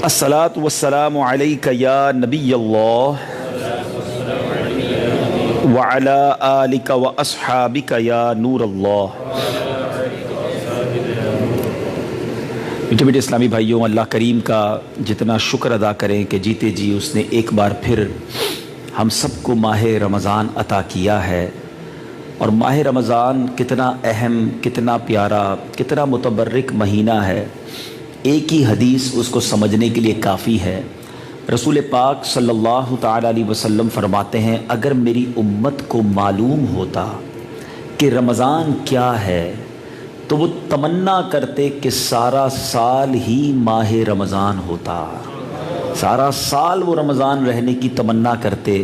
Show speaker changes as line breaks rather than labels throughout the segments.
الصلاۃ والسلام علیک یا نبی اللہ وعلی آلک واصحابک یا نور اللہ۔ میٹھے میٹھے اسلامی بھائیوں، اللہ کریم کا جتنا شکر ادا کریں کہ جیتے جی اس نے ایک بار پھر ہم سب کو ماہ رمضان عطا کیا ہے۔ اور ماہ رمضان کتنا اہم، کتنا پیارا، کتنا متبرک مہینہ ہے، ایک ہی حدیث اس کو سمجھنے کے لیے کافی ہے۔ رسول پاک صلی اللہ تعالیٰ علیہ وسلم فرماتے ہیں، اگر میری امت کو معلوم ہوتا کہ رمضان کیا ہے تو وہ تمنا کرتے کہ سارا سال ہی ماہ رمضان ہوتا، سارا سال وہ رمضان رہنے کی تمنا کرتے۔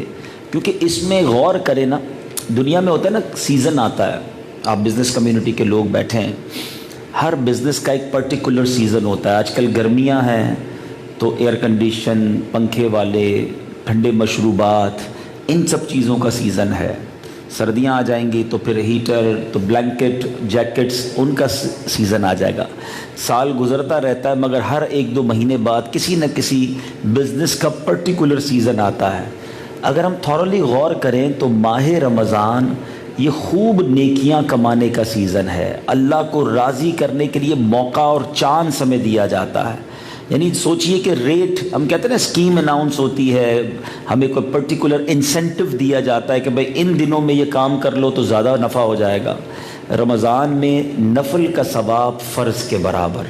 کیونکہ اس میں غور کرے نا، دنیا میں ہوتا ہے نا، سیزن آتا ہے، آپ بزنس کمیونٹی کے لوگ بیٹھے ہیں، ہر بزنس کا ایک پرٹیکولر سیزن ہوتا ہے۔ آج کل گرمیاں ہیں تو ایئر کنڈیشن، پنکھے والے، ٹھنڈے مشروبات، ان سب چیزوں کا سیزن ہے۔ سردیاں آ جائیں گی تو پھر ہیٹر، تو بلینکٹ، جیکٹس، ان کا سیزن آ جائے گا۔ سال گزرتا رہتا ہے مگر ہر ایک دو مہینے بعد کسی نہ کسی بزنس کا پرٹیکولر سیزن آتا ہے۔ اگر ہم تھورلی غور کریں تو ماہ رمضان یہ خوب نیکیاں کمانے کا سیزن ہے، اللہ کو راضی کرنے کے لیے موقع اور چانس ہمیں دیا جاتا ہے۔ یعنی سوچئے کہ ریٹ، ہم کہتے ہیں نا اسکیم اناؤنس ہوتی ہے، ہمیں کوئی پرٹیکولر انسینٹو دیا جاتا ہے کہ بھئی ان دنوں میں یہ کام کر لو تو زیادہ نفع ہو جائے گا۔ رمضان میں نفل کا ثواب فرض کے برابر،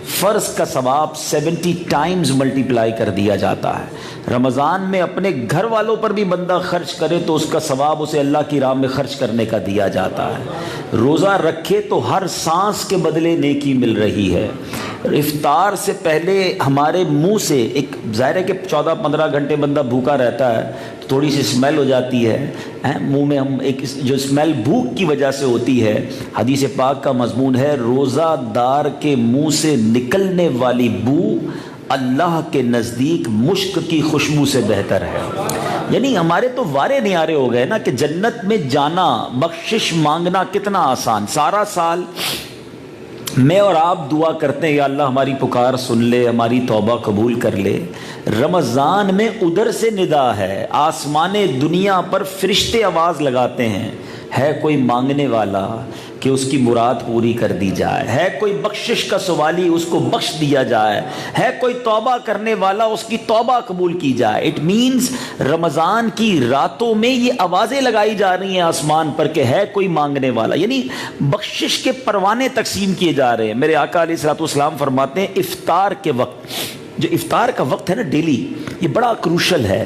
فرض کا ثواب 70 ٹائمز ملٹیپلائی کر دیا جاتا ہے۔ رمضان میں اپنے گھر والوں پر بھی بندہ خرچ کرے تو اس کا ثواب اسے اللہ کی راہ میں خرچ کرنے کا دیا جاتا ہے۔ روزہ رکھے تو ہر سانس کے بدلے نیکی مل رہی ہے۔ افطار سے پہلے ہمارے منہ سے ایک، ظاہر ہے کہ 14-15 گھنٹے بندہ بھوکا رہتا ہے تو تھوڑی سی اسمیل ہو جاتی ہے منہ میں، ہم ایک جو اسمیل بھوک کی وجہ سے ہوتی ہے۔ حدیث پاک کا مضمون ہے، روزہ دار کے منہ سے نکلنے والی بو اللہ کے نزدیک مشک کی خوشبو سے بہتر ہے۔ یعنی ہمارے تو وارے نیارے ہو گئے نا کہ جنت میں جانا، بخشش مانگنا کتنا آسان۔ سارا سال میں اور آپ دعا کرتے ہیں، یا اللہ ہماری پکار سن لے، ہماری توبہ قبول کر لے۔ رمضان میں ادھر سے ندا ہے، آسمان دنیا پر فرشتے آواز لگاتے ہیں، ہے کوئی مانگنے والا کہ اس کی مراد پوری کر دی جائے، ہے کوئی بخشش کا سوالی اس کو بخش دیا جائے، ہے کوئی توبہ کرنے والا اس کی توبہ قبول کی جائے۔ اٹ مینز رمضان کی راتوں میں یہ آوازیں لگائی جا رہی ہیں آسمان پر کہ ہے کوئی مانگنے والا، یعنی بخشش کے پروانے تقسیم کیے جا رہے ہیں۔ میرے آقا علیہ الصلوۃ والسلام فرماتے ہیں، افطار کے وقت، جو افطار کا وقت ہے نا ڈیلی، یہ بڑا کروشل ہے۔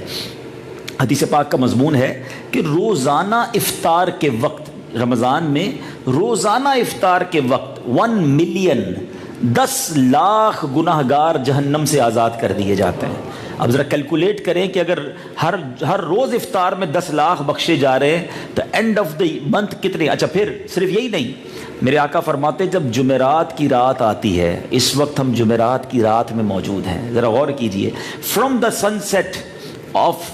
حدیث پاک کا مضمون ہے کہ روزانہ افطار کے وقت، رمضان میں روزانہ افطار کے وقت 1 ملین، 10 لاکھ گناہ گار جہنم سے آزاد کر دیے جاتے ہیں۔ اب ذرا کیلکولیٹ کریں کہ اگر ہر روز افطار میں 10 لاکھ بخشے جا رہے ہیں تو اینڈ آف دی منتھ کتنے؟ اچھا پھر صرف یہی نہیں، میرے آقا فرماتے ہیں جب جمعرات کی رات آتی ہے، اس وقت ہم جمعرات کی رات میں موجود ہیں، ذرا غور کیجئے، from the sunset of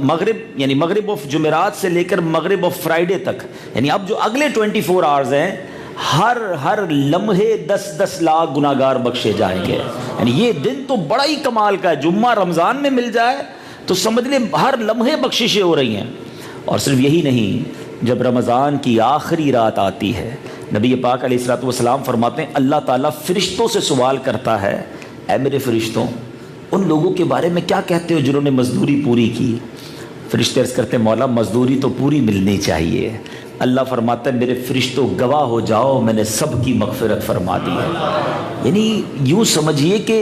مغرب، یعنی مغرب آف جمعرات سے لے کر مغرب آف فرائیڈے تک، یعنی اب جو اگلے 24 آورز ہیں، ہر لمحے 10 لاکھ گناہ گار بخشے جائیں گے۔ یعنی یہ دن تو بڑا ہی کمال کا ہے، جمعہ رمضان میں مل جائے تو سمجھ لیں ہر لمحے بخششیں ہو رہی ہیں۔ اور صرف یہی نہیں، جب رمضان کی آخری رات آتی ہے، نبی پاک علیہ الصلوۃ والسلام فرماتے ہیں اللہ تعالیٰ فرشتوں سے سوال کرتا ہے، اے میرے فرشتوں، ان لوگوں کے بارے میں کیا کہتے ہو جنہوں نے مزدوری پوری کی؟ فرشتے عرض کرتے ہیں مولا مزدوری تو پوری ملنی چاہیے۔ اللہ فرماتا ہے میرے فرشتوں گواہ ہو جاؤ، میں نے سب کی مغفرت فرما دی ہے۔ یعنی یوں سمجھیے کہ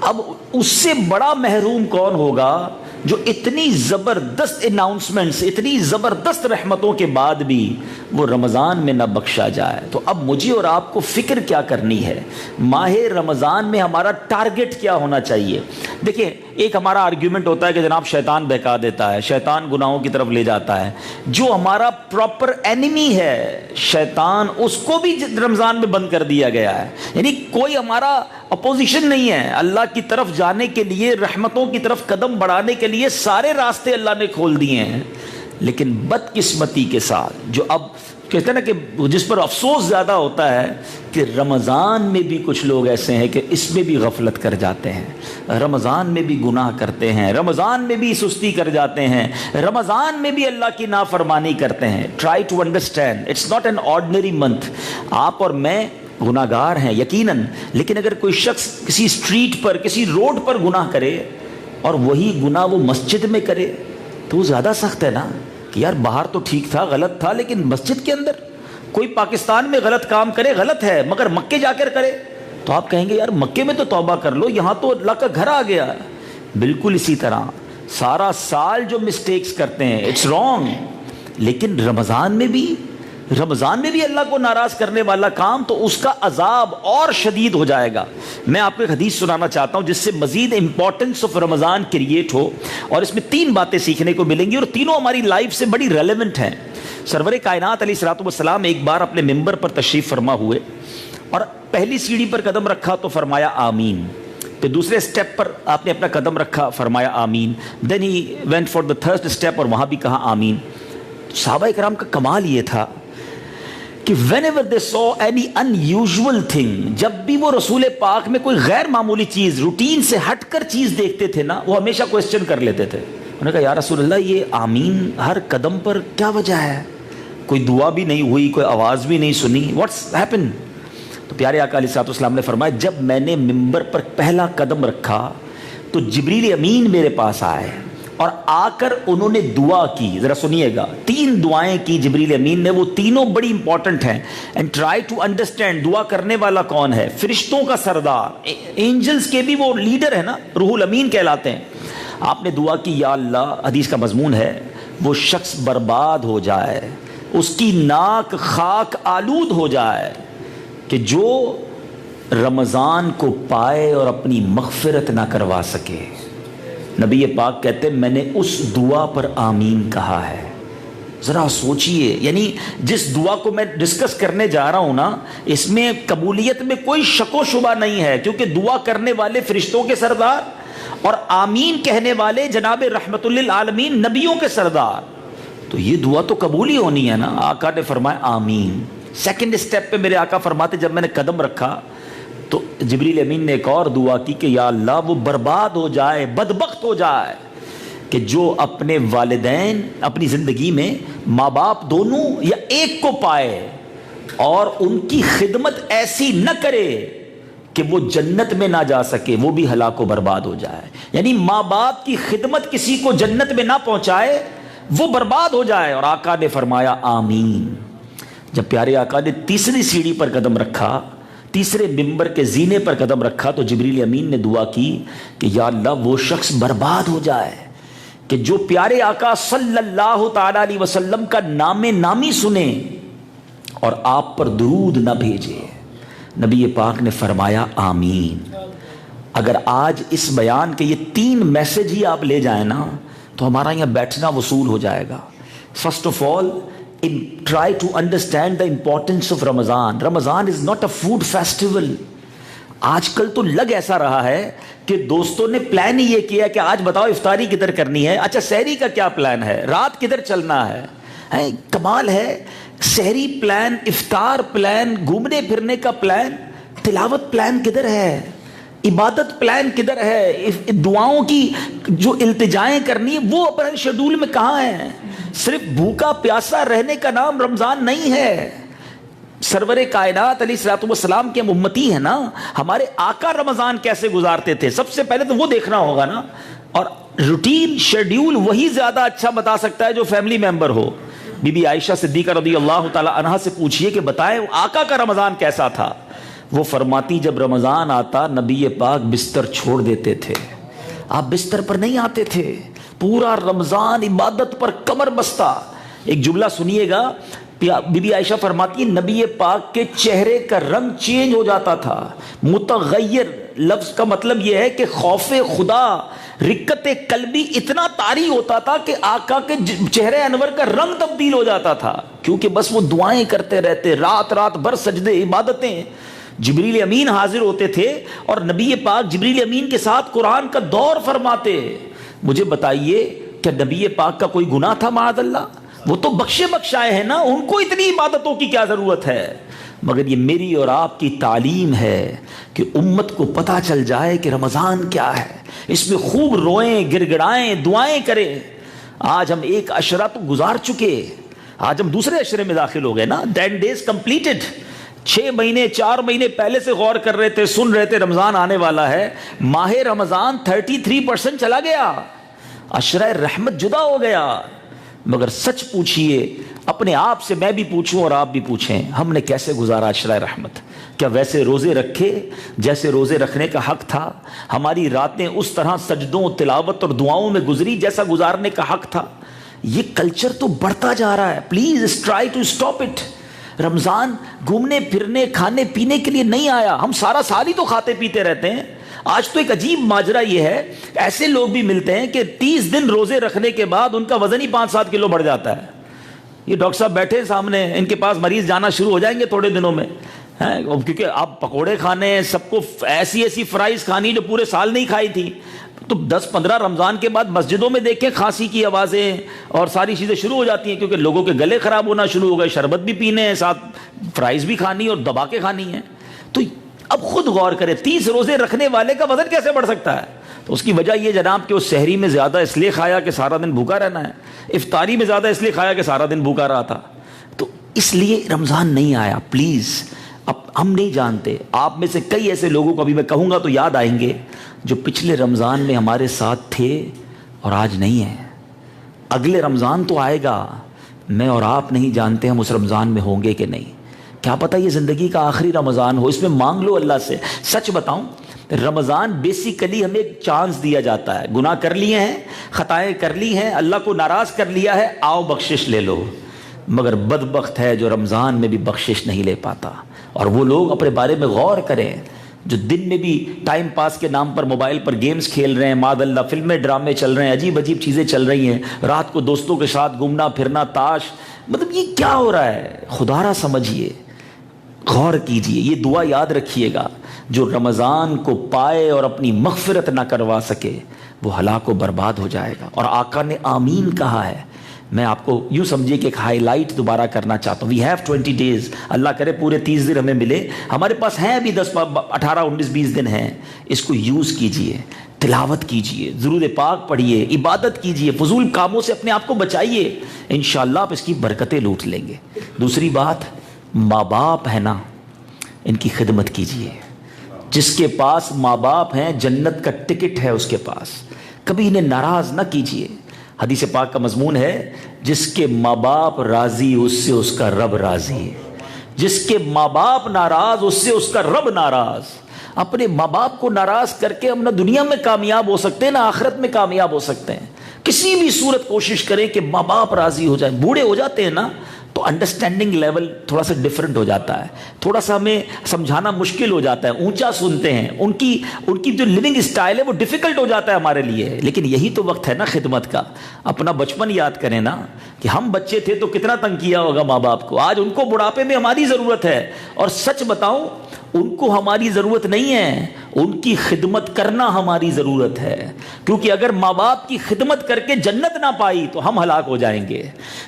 اب اس سے بڑا محروم کون ہوگا جو اتنی زبردست اناؤنسمنٹس، اتنی زبردست رحمتوں کے بعد بھی وہ رمضان میں نہ بخشا جائے۔ تو اب مجھے اور آپ کو فکر کیا کرنی ہے، ماہ رمضان میں ہمارا ٹارگٹ کیا ہونا چاہیے؟ دیکھیں، ایک ہمارا آرگیومنٹ ہوتا ہے کہ جناب شیطان بہکا دیتا ہے، شیطان گناہوں کی طرف لے جاتا ہے۔ جو ہمارا پراپر اینیمی ہے شیطان، اس کو بھی رمضان میں بند کر دیا گیا ہے، یعنی کوئی ہمارا اپوزیشن نہیں ہے۔ اللہ کی طرف جانے کے لیے، رحمتوں کی طرف قدم بڑھانے کے لیے سارے راستے اللہ نے کھول دیے ہیں، لیکن بدقسمتی کے ساتھ جو اب کہتے ہیں نا کہ جس پر افسوس زیادہ ہوتا ہے کہ رمضان میں بھی کچھ لوگ ایسے ہیں کہ اس میں بھی غفلت کر جاتے ہیں، رمضان میں بھی گناہ کرتے ہیں، رمضان میں بھی سستی کر جاتے ہیں، رمضان میں بھی اللہ کی نافرمانی کرتے ہیں۔ Try to understand it's not an ordinary month. آپ اور میں گناہ گار ہیں یقیناً، لیکن اگر کوئی شخص کسی اسٹریٹ پر کسی روڈ پر گناہ کرے اور وہی گناہ وہ مسجد میں کرے تو وہ زیادہ سخت ہے نا، کہ یار باہر تو ٹھیک تھا، غلط تھا، لیکن مسجد کے اندر کوئی پاکستان میں غلط کام کرے غلط ہے، مگر مکے جا کر کرے تو آپ کہیں گے یار مکے میں تو توبہ کر لو، یہاں تو اللہ کا گھر آ گیا۔ بالکل اسی طرح سارا سال جو مسٹیکس کرتے ہیں اٹس رانگ، لیکن رمضان میں بھی اللہ کو ناراض کرنے والا کام تو اس کا عذاب اور شدید ہو جائے گا۔ میں آپ کو ایک حدیث سنانا چاہتا ہوں جس سے مزید امپورٹنس آف رمضان کریٹ ہو، اور اس میں 3 باتیں سیکھنے کو ملیں گی اور تینوں ہماری لائف سے بڑی ریلیونٹ ہیں۔ سرور کائنات علیہ الصلوۃ والسلام ایک بار اپنے ممبر پر تشریف فرما ہوئے اور پہلی سیڑھی پر قدم رکھا تو فرمایا آمین، پھر دوسرے سٹیپ پر آپ نے اپنا قدم رکھا فرمایا آمین، then he went for the third step اور وہاں بھی کہا آمین۔ صحابہ کرام کا کمال یہ تھا کہ whenever they saw any unusual thing، جب بھی وہ رسول پاک میں کوئی غیر معمولی چیز، روٹین سے ہٹ کر چیز دیکھتے تھے نا، وہ ہمیشہ کوسچن کر لیتے تھے۔ انہوں نے کہا یا رسول اللہ یہ آمین ہر قدم پر کیا وجہ ہے؟ کوئی دعا بھی نہیں ہوئی، کوئی آواز بھی نہیں سنی، what's happened؟ تو پیارے آقا علیہ الصلوۃ والسلام نے فرمایا جب میں نے ممبر پر پہلا قدم رکھا تو جبریل امین میرے پاس آئے اور آ کر انہوں نے دعا کی۔ ذرا سنیے گا، 3 دعائیں کی جبریل امین نے، وہ تینوں بڑی امپورٹنٹ ہیں۔ اینڈ ٹرائی ٹو انڈرسٹینڈ دعا کرنے والا کون ہے؟ فرشتوں کا سردار، اینجلز کے بھی وہ لیڈر ہے نا، روح الامین کہلاتے ہیں۔ آپ نے دعا کی یا اللہ، حدیث کا مضمون ہے وہ شخص برباد ہو جائے، اس کی ناک خاک آلود ہو جائے، کہ جو رمضان کو پائے اور اپنی مغفرت نہ کروا سکے۔ نبی پاک کہتے ہیں میں نے اس دعا پر آمین کہا ہے۔ ذرا سوچئے، یعنی جس دعا کو میں ڈسکس کرنے جا رہا ہوں نا، اس میں قبولیت میں کوئی شک و شبہ نہیں ہے، کیونکہ دعا کرنے والے فرشتوں کے سردار اور آمین کہنے والے جناب رحمت للعالمین نبیوں کے سردار، تو یہ دعا تو قبول ہی ہونی ہے نا۔ آقا نے فرمایا آمین۔ سیکنڈ سٹیپ پہ میرے آقا فرماتے جب میں نے قدم رکھا تو جبریل امین نے ایک اور دعا کی کہ یا اللہ وہ برباد ہو جائے، بدبخت ہو جائے، کہ جو اپنے والدین اپنی زندگی میں ماں باپ دونوں یا ایک کو پائے اور ان کی خدمت ایسی نہ کرے کہ وہ جنت میں نہ جا سکے، وہ بھی ہلاک و برباد ہو جائے۔ یعنی ماں باپ کی خدمت کسی کو جنت میں نہ پہنچائے، وہ برباد ہو جائے۔ اور آقا نے فرمایا آمین۔ جب پیارے آقا نے تیسری سیڑھی پر قدم رکھا، تیسرے ممبر کے زینے پر قدم رکھا، تو جبریل امین نے دعا کی کہ یا اللہ وہ شخص برباد ہو جائے کہ جو پیارے آقا صلی اللہ تعالی علیہ وسلم کا نام نامی سنے اور آپ پر درود نہ بھیجے۔ نبی پاک نے فرمایا آمین۔ اگر آج اس بیان کے یہ 3 میسج ہی آپ لے جائیں نا تو ہمارا یہاں بیٹھنا وصول ہو جائے گا۔ First of all try to understand the importance of Ramadan. Ramadan is not a food festival. آج کل تو لگ ایسا رہا ہے کہ دوستوں نے پلان ہی یہ کیا کہ آج بتاؤ افطاری کدھر کرنی ہے، اچھا سحری کا کیا پلان ہے، رات کدھر چلنا ہے۔ کمال ہے، سحری پلان، افطار پلان، گھومنے پھرنے کا پلان، تلاوت پلان کدھر ہے، عبادت پلان کدھر ہے، دعاؤں کی جو التجائیں کرنی ہے وہ اپنے شیڈول میں کہاں ہیں۔ صرف بھوکا پیاسا رہنے کا نام رمضان نہیں ہے۔ سرور کائنات علیہ الصلوۃ والسلام کے امتی ہیں نا، ہمارے آقا رمضان کیسے گزارتے تھے سب سے پہلے تو وہ دیکھنا ہوگا نا، اور روٹین شیڈیول وہی زیادہ اچھا بتا سکتا ہے جو فیملی ممبر ہو۔ بی بی عائشہ صدیقہ رضی اللہ تعالی عنہا سے پوچھئے کہ بتائیں آقا کا رمضان کیسا تھا۔ وہ فرماتی جب رمضان آتا نبی پاک بستر چھوڑ دیتے تھے، آپ بستر پر نہیں آتے تھے، پورا رمضان عبادت پر کمر بستہ۔ ایک جملہ سنیے گا، بی بی عائشہ فرماتی ہے نبی پاک کے چہرے کا رنگ چینج ہو جاتا تھا۔ متغیر لفظ کا مطلب یہ ہے کہ خوف خدا، رقت قلبی اتنا طاری ہوتا تھا کہ آقا کے چہرے انور کا رنگ تبدیل ہو جاتا تھا، کیونکہ بس وہ دعائیں کرتے رہتے، رات رات بھر سجدے عبادتیں۔ جبریل امین حاضر ہوتے تھے اور نبی پاک جبریل امین کے ساتھ قرآن کا دور فرماتے۔ مجھے بتائیے کیا نبی پاک کا کوئی گناہ تھا معاذ اللہ؟ وہ تو بخشے بخشائے ہیں نا، ان کو اتنی عبادتوں کی کیا ضرورت ہے؟ مگر یہ میری اور آپ کی تعلیم ہے کہ امت کو پتہ چل جائے کہ رمضان کیا ہے، اس میں خوب روئیں، گڑ گڑائیں، دعائیں کریں۔ آج ہم ایک عشرہ تو گزار چکے، آج ہم دوسرے عشرے میں داخل ہو گئے نا، 10 days completed۔ 6 مہینے 4 مہینے پہلے سے غور کر رہے تھے، سن رہے تھے رمضان آنے والا ہے، ماہ رمضان 33% چلا گیا، عشرہ رحمت جدا ہو گیا۔ مگر سچ پوچھئے اپنے آپ سے، میں بھی پوچھوں اور آپ بھی پوچھیں، ہم نے کیسے گزارا عشرہ رحمت؟ کیا ویسے روزے رکھے جیسے روزے رکھنے کا حق تھا؟ ہماری راتیں اس طرح سجدوں، تلاوت اور دعاؤں میں گزری جیسا گزارنے کا حق تھا؟ یہ کلچر تو بڑھتا جا رہا ہے، please try to stop it. رمضان گھومنے پھرنے کھانے پینے کے لیے نہیں آیا، ہم سارا سال ہی تو کھاتے پیتے رہتے ہیں۔ آج تو ایک عجیب ماجرا یہ ہے، ایسے لوگ بھی ملتے ہیں کہ 30 دن روزے رکھنے کے بعد ان کا وزن ہی 5-7 کلو بڑھ جاتا ہے۔ یہ ڈاکٹر صاحب بیٹھے سامنے، ان کے پاس مریض جانا شروع ہو جائیں گے تھوڑے دنوں میں، کیونکہ آپ پکوڑے کھانے ہیں، سب کو ایسی فرائز کھانی جو پورے سال نہیں کھائی تھی۔ تو 10-15 رمضان کے بعد مسجدوں میں دیکھیں کھانسی کی آوازیں اور ساری چیزیں شروع ہو جاتی ہیں، کیونکہ لوگوں کے گلے خراب ہونا شروع ہو گئے، شربت بھی پینے ہیں، ساتھ فرائز بھی کھانی اور دبا کے کھانی ہے۔ تو اب خود غور کرے، 30 روزے رکھنے والے کا وزن کیسے بڑھ سکتا ہے؟ تو اس کی وجہ یہ جناب کہ وہ سحری میں زیادہ اس لیے کھایا کہ سارا دن بھوکا رہنا ہے، افطاری میں زیادہ اس لیے کھایا کہ سارا دن بھوکا رہا تھا، تو اس لیے رمضان نہیں آیا۔ پلیز، اب ہم نہیں جانتے، آپ میں سے کئی ایسے لوگوں کو ابھی میں کہوں گا تو یاد آئیں گے جو پچھلے رمضان میں ہمارے ساتھ تھے اور آج نہیں ہیں۔ اگلے رمضان تو آئے گا، میں اور آپ نہیں جانتے ہم اس رمضان میں ہوں گے کہ نہیں۔ کیا پتہ یہ زندگی کا آخری رمضان ہو، اس میں مانگ لو اللہ سے۔ سچ بتاؤں، رمضان بیسیکلی ہمیں ایک چانس دیا جاتا ہے، گناہ کر لیے ہیں، خطائیں کر لی ہیں، اللہ کو ناراض کر لیا ہے، آؤ بخشش لے لو۔ مگر بدبخت ہے جو رمضان میں بھی بخشش نہیں لے پاتا۔ اور وہ لوگ اپنے بارے میں غور کریں جو دن میں بھی ٹائم پاس کے نام پر موبائل پر گیمز کھیل رہے ہیں، معاذ اللہ فلمیں ڈرامے چل رہے ہیں، عجیب عجیب چیزیں چل رہی ہیں، رات کو دوستوں کے ساتھ گھومنا پھرنا، تاش، مطلب یہ کیا ہو رہا ہے؟ خدا را سمجھیے، غور کیجئے، یہ دعا یاد رکھیے گا، جو رمضان کو پائے اور اپنی مغفرت نہ کروا سکے وہ ہلاک و برباد ہو جائے گا۔ اور آقا نے آمین کہا ہے۔ میں آپ کو یوں سمجھیے کہ ایک ہائی لائٹ دوبارہ کرنا چاہتا ہوں۔ وی ہیو 20 days، اللہ کرے پورے 30 دن ہمیں ملے، ہمارے پاس ہیں ابھی 10 18 19 20 دن ہیں، اس کو یوز کیجئے، تلاوت کیجئے، درود پاک پڑھیے، عبادت کیجئے، فضول کاموں سے اپنے آپ کو بچائیے، انشاءاللہ آپ اس کی برکتیں لوٹ لیں گے۔ دوسری بات، ماں باپ ہے نا، ان کی خدمت کیجئے۔ جس کے پاس ماں باپ ہیں جنت کا ٹکٹ ہے اس کے پاس، کبھی انہیں ناراض نہ کیجئے۔ حدیث پاک کا مضمون ہے، جس کے ماں باپ راضی اس سے اس کا رب راضی ہے، جس کے ماں باپ ناراض اس سے اس کا رب ناراض۔ اپنے ماں باپ کو ناراض کر کے ہم نہ دنیا میں کامیاب ہو سکتے ہیں نہ آخرت میں کامیاب ہو سکتے ہیں۔ کسی بھی صورت کوشش کریں کہ ماں باپ راضی ہو جائیں۔ بوڑھے ہو جاتے ہیں نا تو انڈرسٹینڈنگ لیول تھوڑا سا ڈیفرنٹ ہو جاتا ہے، تھوڑا سا ہمیں سمجھانا مشکل ہو جاتا ہے، اونچا سنتے ہیں، ان کی جو لیونگ اسٹائل ہے وہ ڈیفیکلٹ ہو جاتا ہے ہمارے لیے۔ لیکن یہی تو وقت ہے نا خدمت کا۔ اپنا بچپن یاد کریں نا کہ ہم بچے تھے تو کتنا تنگ کیا ہوگا ماں باپ کو، آج ان کو بڑھاپے میں ہماری ضرورت ہے۔ اور سچ بتاؤں، ان کو ہماری ضرورت نہیں ہے، ان کی خدمت کرنا ہماری ضرورت ہے، کیونکہ اگر ماں باپ کی خدمت کر کے جنت نہ پائی تو ہم ہلاک ہو جائیں گے۔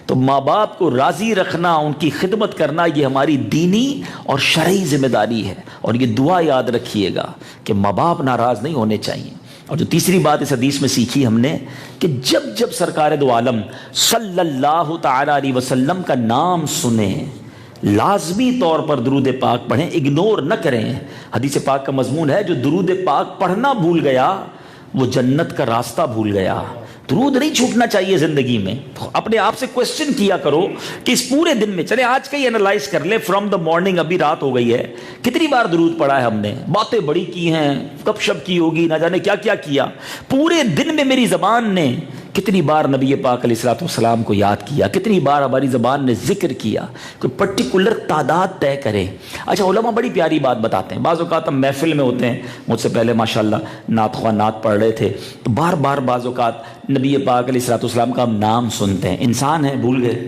تو ماں باپ کو راضی رکھنا، ان کی خدمت کرنا، یہ ہماری دینی اور شرعی ذمہ داری ہے۔ اور یہ دعا یاد رکھیے گا کہ ماں باپ ناراض نہیں ہونے چاہیے۔ اور جو تیسری بات اس حدیث میں سیکھی ہم نے کہ جب سرکار دو عالم صلی اللہ تعالی علیہ وسلم کا نام سنیں، لازمی طور پر درود پاک پڑھیں، اگنور نہ کریں۔ حدیث پاک کا مضمون ہے، جو درود پاک پڑھنا بھول گیا وہ جنت کا راستہ بھول گیا۔ درود نہیں چھوٹنا چاہیے زندگی میں۔ اپنے آپ سے کوسچن کیا کرو کہ اس پورے دن میں، چلے آج کا ہی انالائز کر لیں، فرام دا مارننگ، ابھی رات ہو گئی ہے، کتنی بار درود پڑھا ہے ہم نے؟ باتیں بڑی کی ہیں، گپ شپ کی ہوگی، نہ جانے کیا کیا کیا۔ پورے دن میں میری زبان نے کتنی بار نبی پاک علیہ الصلوۃ والسلام کو یاد کیا، کتنی بار ہماری زبان نے ذکر کیا، کوئی پرٹیکولر تعداد طے کرے۔ اچھا، علماء بڑی پیاری بات بتاتے ہیں، بعض اوقات ہم محفل میں ہوتے ہیں، مجھ سے پہلے ماشاءاللہ نعت خواہ نعت پڑھ رہے تھے، تو بار بار بعض اوقات نبی پاک علیہ الصلوۃ والسلام کا ہم نام سنتے ہیں، انسان ہیں، بھول گئے،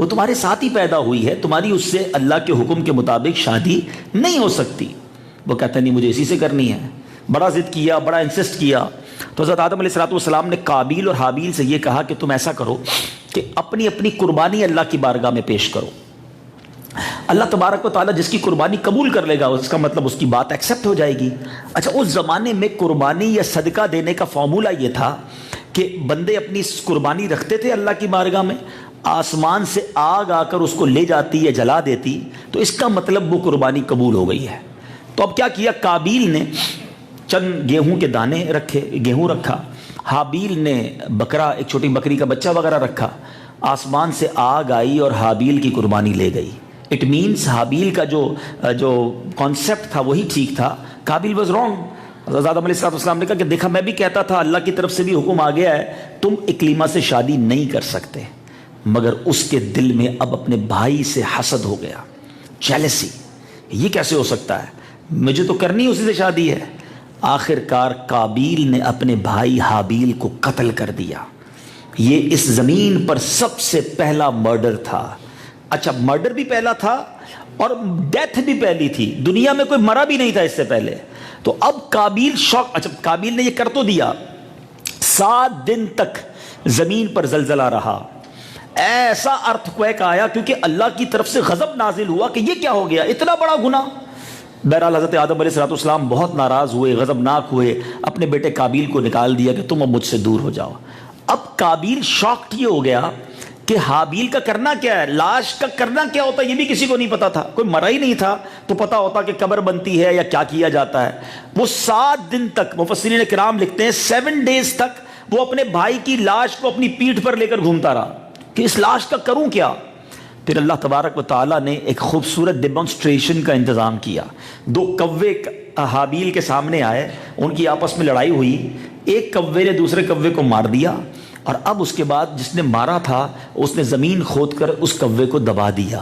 وہ تمہارے ساتھ ہی پیدا ہوئی ہے, تمہاری اس سے اللہ کے حکم کے مطابق شادی نہیں ہو سکتی. وہ کہتا نہیں مجھے اسی سے کرنی ہے. بڑا ضد کیا, بڑا انسسٹ کیا. تو حضرت آدم علیہ السلام نے قابیل اور حابیل سے یہ کہا کہ تم ایسا کرو کہ اپنی اپنی قربانی اللہ کی بارگاہ میں پیش کرو. اللہ تبارک و تعالیٰ جس کی قربانی قبول کر لے گا اس کا مطلب اس کی بات ایکسیپٹ ہو جائے گی. اچھا, اس زمانے میں قربانی یا صدقہ دینے کا فارمولہ یہ تھا کہ بندے اپنی قربانی رکھتے تھے اللہ کی بارگاہ میں, آسمان سے آگ آ کر اس کو لے جاتی یا جلا دیتی, تو اس کا مطلب وہ قربانی قبول ہو گئی ہے. تو اب کیا کیا, قابیل نے چند گیہوں کے دانے رکھے, گیہوں رکھا. حابیل نے بکرا, ایک چھوٹی بکری کا بچہ وغیرہ رکھا. آسمان سے آگ آئی اور حابیل کی قربانی لے گئی. اٹ مینس حابیل کا جو کانسیپٹ تھا وہی ٹھیک تھا, قابیل واز رانگ. حضرت آدم علیہ السلام نے کہا کہ دیکھا میں بھی کہتا تھا, اللہ کی طرف سے بھی حکم آ گیا ہے, تم اکلیما سے شادی نہیں کر سکتے. مگر اس کے دل میں اب اپنے بھائی سے حسد ہو گیا, جیلسی. یہ کیسے ہو سکتا ہے, مجھے تو کرنی اسی سے شادی ہے. آخر کار قابیل نے اپنے بھائی حابیل کو قتل کر دیا. یہ اس زمین پر سب سے پہلا مرڈر تھا. اچھا, مرڈر بھی پہلا تھا اور ڈیتھ بھی پہلی تھی. دنیا میں کوئی مرا بھی نہیں تھا اس سے پہلے. تو اب قابیل شوق. اچھا, قابیل نے یہ کر تو دیا. 7 دن تک زمین پر زلزلہ رہا, ایسا ارتھکویک آیا کیونکہ اللہ کی طرف سے غضب نازل ہوا کہ یہ کیا ہو گیا, اتنا بڑا گناہ. بہرحال حضرت آدم علیہ السلام بہت ناراض ہوئے, غضبناک ہوئے, اپنے بیٹے قابیل کو نکال دیا کہ تم اب مجھ سے دور ہو جاؤ. اب قابیل شاکڈ یہ ہو گیا کہ حابیل کا کرنا کیا ہے, لاش کا کرنا کیا ہوتا ہے یہ بھی کسی کو نہیں پتا تھا. کوئی مرا ہی نہیں تھا تو پتا ہوتا کہ قبر بنتی ہے یا کیا کیا جاتا ہے. وہ 7 دن تک, مفسرین کرام لکھتے ہیں 7 days تک وہ اپنے بھائی کی لاش کو اپنی پیٹھ پر لے کر گھومتا رہا کہ اس لاش کا کروں کیا. پھر اللہ تبارک و تعالیٰ نے ایک خوبصورت ڈیمانسٹریشن کا انتظام کیا. 2 کوے حابیل کے سامنے آئے, ان کی آپس میں لڑائی ہوئی. ایک کوے نے دوسرے کوے کو مار دیا, اور اب اس کے بعد جس نے مارا تھا اس نے زمین کھود کر اس کوے کو دبا دیا.